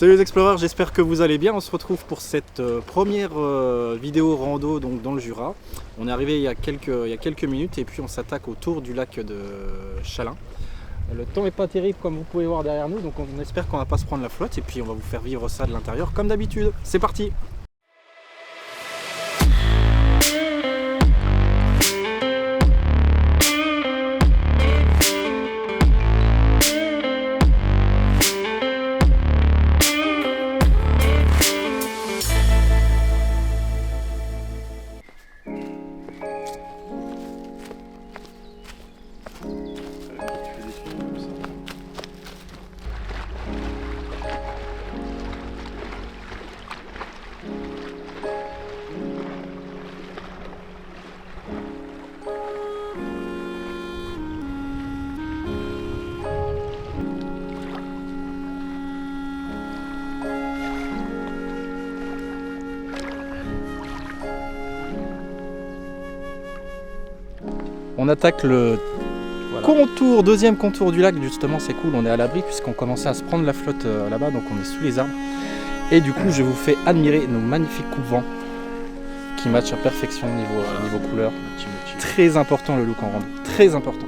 Salut les explorers, j'espère que vous allez bien. On se retrouve pour cette première vidéo rando donc, dans le Jura. On est arrivé il y a quelques minutes et puis on s'attaque au tour du lac de Chalin. Le temps n'est pas terrible comme vous pouvez voir derrière nous, donc on espère qu'on va pas se prendre la flotte et puis on va vous faire vivre ça de l'intérieur comme d'habitude. C'est parti! On attaque le deuxième contour du lac, justement c'est cool, on est à l'abri puisqu'on commençait à se prendre la flotte là-bas, donc on est sous les arbres. Et du coup je vous fais admirer nos magnifiques coupe-vents qui matchent à perfection niveau couleur. Très important le look en rando, très important.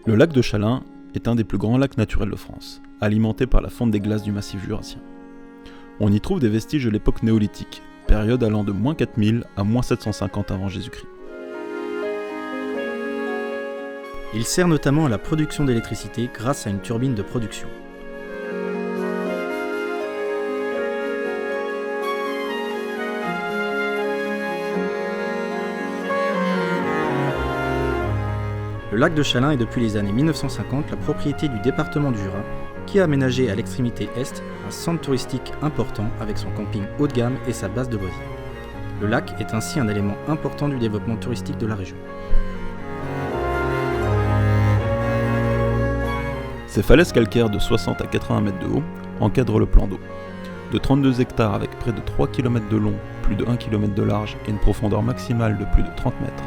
Le lac de Chalin est un des plus grands lacs naturels de France, alimenté par la fonte des glaces du massif jurassien. On y trouve des vestiges de l'époque néolithique, période allant de moins 4000 à moins 750 avant Jésus-Christ. Il sert notamment à la production d'électricité grâce à une turbine de production. Le lac de Chalin est depuis les années 1950 la propriété du département du Jura, qui a aménagé à l'extrémité est un centre touristique important avec son camping haut de gamme et sa base de loisirs. Le lac est ainsi un élément important du développement touristique de la région. Ces falaises calcaires de 60 à 80 mètres de haut encadrent le plan d'eau. De 32 hectares avec près de 3 km de long, plus de 1 km de large et une profondeur maximale de plus de 30 mètres.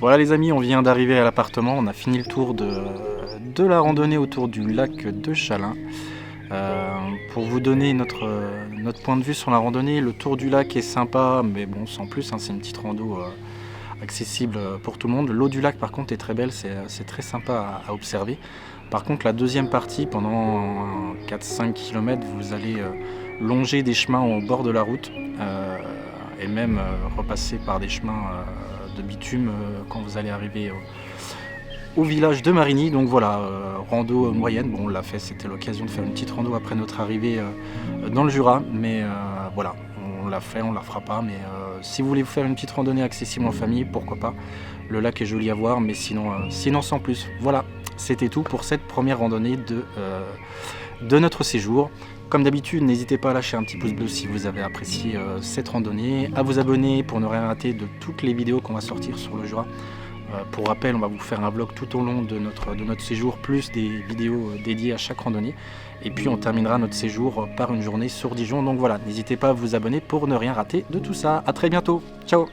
Voilà les amis, on vient d'arriver à l'appartement, on a fini le tour de la randonnée autour du lac de Chalin. Pour vous donner notre point de vue sur la randonnée, le tour du lac est sympa, mais bon sans plus, hein, c'est une petite rando accessible pour tout le monde. L'eau du lac par contre est très belle, c'est très sympa à observer. Par contre la deuxième partie, pendant 4-5 km, vous allez longer des chemins au bord de la route et même repasser par des chemins de bitume quand vous allez arriver au village de Marigny. Donc voilà, rando moyenne, bon on l'a fait, c'était l'occasion de faire une petite rando après notre arrivée dans le Jura, mais voilà, on l'a fait, on la fera pas, mais si vous voulez vous faire une petite randonnée accessible en famille, pourquoi pas. Le lac est joli à voir, mais sinon sans plus. Voilà, c'était tout pour cette première randonnée de notre séjour. Comme d'habitude, n'hésitez pas à lâcher un petit pouce bleu si vous avez apprécié cette randonnée, à vous abonner pour ne rien rater de toutes les vidéos qu'on va sortir sur le Jura. Pour rappel, on va vous faire un vlog tout au long de notre séjour, plus des vidéos dédiées à chaque randonnée. Et puis on terminera notre séjour par une journée sur Dijon. Donc voilà, n'hésitez pas à vous abonner pour ne rien rater de tout ça. A très bientôt, ciao!